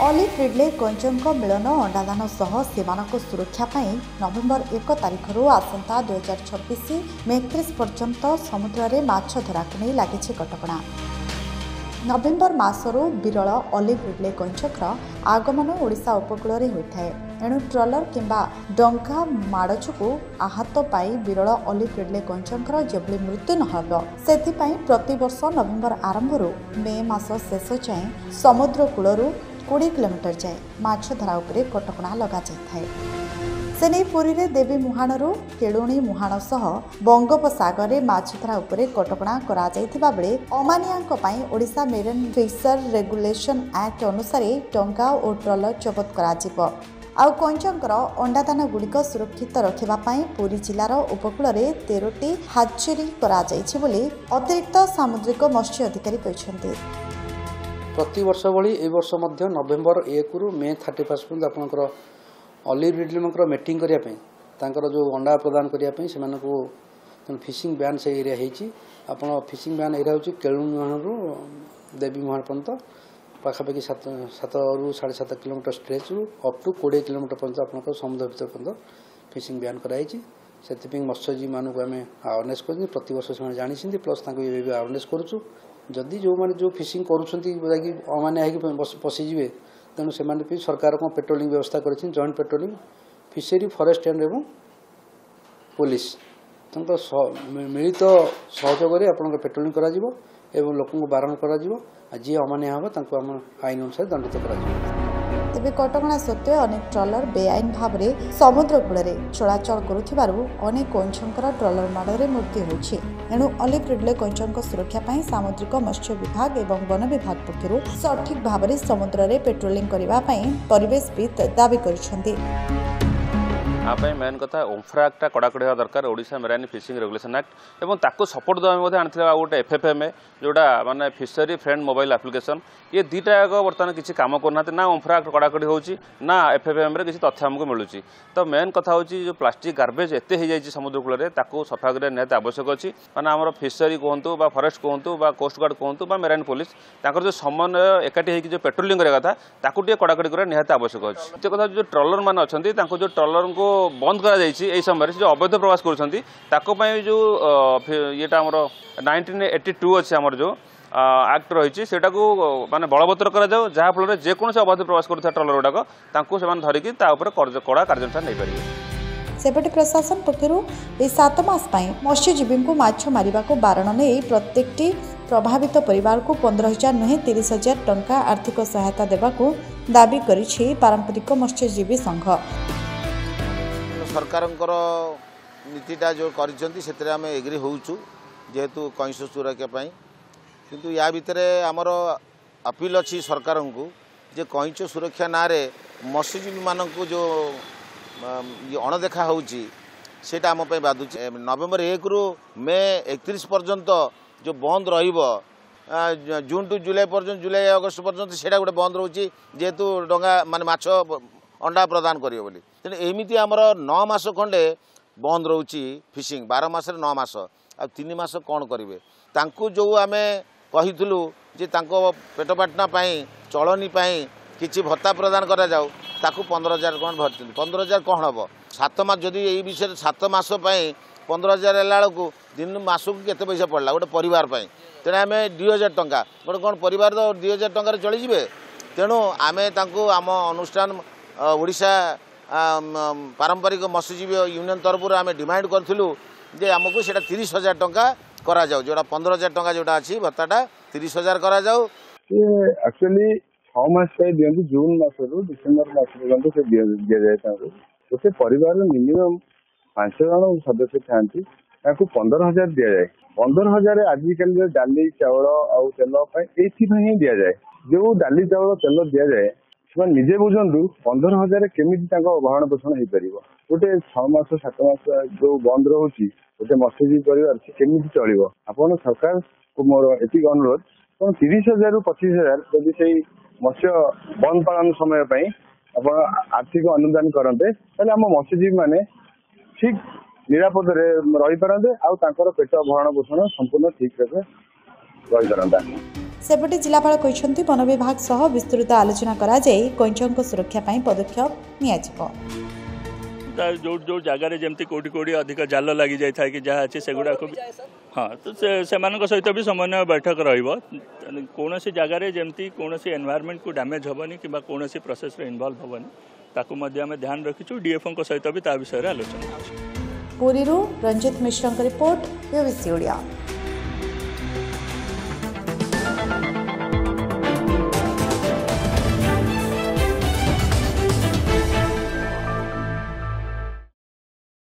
Olive ridley କଇଁଚଙ୍କ ମିଳନ ଅଣ୍ଡାଦାନ ସହ ସେମାନଙ୍କ ସୁରକ୍ଷା ପାଇଁ ନଭେମ୍ବର 1 ତାରିଖରୁ ଆସନ୍ତା 2026 ମେ 31 ପର୍ଯ୍ୟନ୍ତ ସମୁଦ୍ରରେ ମାଛ ଧରାକୁ ନେଇ ଲାଗିଛି କଟକଣା। ନଭେମ୍ବର ମାସରୁ ବିରଳ ଅଲିଭ୍ ରିଡ୍ଲେ କଇଁଚଙ୍କର ଆଗମନ ଓଡ଼ିଶା ଉପକୂଳରେ ହୋଇଥାଏ। ଏଣୁ ଟ୍ରଲର କିମ୍ବା ଡଙ୍ଗା ମାଡ଼ ଯୋଗୁଁ ଆହତ ପାଇ ବିରଳ ଅଲିଭ୍ ରିଡ୍ଲେ କଇଁଚଙ୍କର ଯେଭଳି ମୃତ୍ୟୁ ନ ହେବ ସେଥିପାଇଁ ପ୍ରତିବର୍ଷ ନଭେମ୍ବର ଆରମ୍ଭରୁ ମେ ମାସ ଶେଷ ଯାଏଁ ସମୁଦ୍ର କୂଳରୁ 20 କିଲୋମିଟର ଯାଏ ମାଛ ଧରା ଉପରେ କଟକଣା ଲଗାଯାଇଥାଏ। ସେନେଇ ପୁରୀରେ ଦେବୀ ମୁହାଣରୁ କେଳୁଣୀ ମୁହାଣ ସହ ବଙ୍ଗୋପସାଗରରେ ମାଛ ଧରା ଉପରେ କଟକଣା କରାଯାଇଥିବା ବେଳେ ଅମାନିଆଙ୍କ ପାଇଁ Odisha marine fisher regulation act ଅନୁସାରେ ଡଙ୍ଗା ଓ ଟ୍ରଲର ଜବତ କରାଯିବ। ଆଉ କଇଁଚଙ୍କର ଅଣ୍ଡାଦାନଗୁଡ଼ିକ ସୁରକ୍ଷିତ ରଖିବା ପାଇଁ ପୁରୀ ଜିଲ୍ଲାର ଉପକୂଳରେ 13ଟି ହାଚେରୀ କରାଯାଇଛି ବୋଲି ଅତିରିକ୍ତ ସାମୁଦ୍ରିକ ମତ୍ସ୍ୟ ଅଧିକାରୀ କହିଛନ୍ତି। प्रति वर्ष भली ए वर्ष मध्य नवेम्बर 1 रु मे 31 पर्यंत आपनकर ऑलिव रिडलिमकर मीटिंग करिया पई तांकर जो अंडा प्रदान करिया पई सेमानकु फिशिंग बैन से एरिया हेची आपण फिशिंग बैन एरिया होची केळुमुहाण रु देवी मुहाण पर्यंत पाखापाखि 7 रु 7.5 किलोमीटर स्ट्रेच रु अप टू 20 किलोमीटर पर्यंत आपनकर समुद्र भीतर पर्यंत फिशिंग बैन कराइची। सेतिपिंग मत्स्यजीवी मानक आम अवेयरनेस कर प्रति वर्ष से जानी प्लस अवेयरनेस करूँ जदि जो मैंने जो फिशिंग करुँच अमान्य पशिजे तेणु से सरकार को पेट्रोलिंग व्यवस्था कर joint patrolling fishery forest and एवं पुलिस मिलित सहयोग आप पेट्रोलिंग कर लोक बारण कर जी अमान्य हम आईन अनुसार दंडित कर। तेबे कटकणा सत्वे अनेक ट्रलर बेआईन भाव में समुद्र कूल चलाचल करुथिबारु अनेक कइंचंकर ट्रलर माड़े मृत्यु होछि। एणु ऑलिव रिडले कइंचंक सुरक्षा पाई सामुद्रिक मत्स्य विभाग एवं वन विभाग पक्षरु सठिक भाव में समुद्र में पेट्रोलिंग करबा पाई परिवेशविद दाबी करिसेंति। मेन कथा ओम्फ्रा एक्टा कड़ाकड़ी हवा दरकार Odisha marine fishing regulation act एवं ताको सपोर्ट देवा आनी गोटे एफएफएमए जोड़ा माने फिशरी फ्रेंड मोबाइल एप्लिकेशन ये दुईटा जाक बर्तमान किसी कम करना ना ओम्फ्रा एक्ट कड़ाकड़ी होची ना एफएफएम रे किसी तथ्य आमको मिलूँ। तो मेन कथा होची जो प्लास्टिक गार्बेज एते हो जाइए समुद्र कूल ताको सफा करने निहाती आवश्यक अच्छी माने आमर फिशरी कहतु बा फॉरेस्ट कहतु बा कोस्ट गार्ड कहतु बा मेराइन पुलिस ताकर जो समन्वय एकाठी होकर जो पेट्रोलिंग करने कथा ताकू टिके कड़ाकड़ी करने निहाती आवश्यक अच्छी। द्वितीय कथा जो ट्रलर मान अच्छा जो ट्रलर को बंद कर समय जो अवैध प्रवास कर जो येटा आमर 1982 अच्छे आमर जो एक्ट रही से माने बलवत्तर करा जहाँफल जेकोसी अवैध प्रवास कर ट्रलर गुड़ाक धरिकी कड़ा कार्यानुष्ठान नहीं पारे। सेपटे प्रशासन पक्षरु 7 मास मत्स्यजीवी को माछ मारिबा को बारण नहीं प्रत्येकटी प्रभावित परिवार को 15,000 नुहे 30,000 टंका आर्थिक सहायता देवाकू दाबी करिछि पारंपरिक मत्स्यजीवी संघ। सरकार नीतिटा जो कर आम एग्री होचु जेहेतु कईंच सुरक्षा किंतु या भितर आमर अपील अच्छी सरकार को जे कईंच सुरक्षा ना मत्स्यजीवी मानक जो अणदेखा होटा आम बाधुचे। नवेम्बर 1 रु मे 31 पर्यंत जो बंद जून टू जुलाई पर्यंत जुलाई अगस्त पर्यंत से गोटे बंद रोचे जेहेतु डंगा माने माछ अंडा प्रदान करियो बोली तेणु एमती आमर 9 मास खंडे बंद रोची फिशिंग 12 मास 9 मास आ 3 मास कौन करेंगे तांकु जो आम कहीलु जे तांको पेट पाटना चलनी किसी भत्ता प्रदान करा जाऊ ताकू 15,000 कौन भरती 15,000 कौन हम 7 मास जदि यही विषय 7 मास 15,000 है बेलू दिन मास को केते पैसा पड़ला गोटे परिवार तेणु आम 2,000 टंका गोटे कौन परिवार तो 2,000 टंकार चलीजे तेणु आम आम अनुष्ठान ओडिशा पारंपरिक मत्स्यजीवी यूनियन तरफ आम डिमांड करूँ जे आमको से 30,000 टंका करा जाऊ जोड़ा 15,000 टंका जोड़ा अच्छी भत्ताटा 30,000 करा जाऊ। एक्चुअली 6 मास दिखती जून मास रू डिसेम्बर मास पर्यटन से दि जाए गोटे परिवार मिनिमम 5 जन सदस्य था 15,000 दि जाए 15,000 आजिकल डाली चाउल आउ तेल ही दि जाए जो डाली चाउल तेल दि जाए से निजे बुझु 15,000 केमी भरण पोषण हो पार गोटे 6 मास 7 मास जो बंद रोचे गोटे मत्स्यजीवी परिवार से केमी चलो आपन सरकार को मोर एति अनुरोध 30,000 रु 25,000 जदि से मत्स्य बंद पालन समय आप आर्थिक अनुदान करते आम मत्स्यजीवी मैंने ठीक निरापद रही पारते आउ पेट भरण पोषण संपूर्ण ठीक रही पारता। सेपटे जिलापाल कहते वन विभाग सह विस्तृत आलोचना कराई कईंचों सुरक्षा पर पदक्षेप नियाजिबो। जो जो जगार जमी कौटी कौटी अधिक जाल लगी जाए कि जहाँ अच्छे से गुड़ाक हाँ तो से सहित भी समन्वय बैठक कौन सी जगार जमी कौन सी एनवायरनमेंट को डैमेज हेनी कि कौन सी प्रोसेस इनवॉल्व हेनी ताकू आम ध्यान रखीचु डीएफओ सहित भी ता विषय आलोचना। पुरी रंजित मिश्र रिपोर्ट, यूबीसी ओडिया।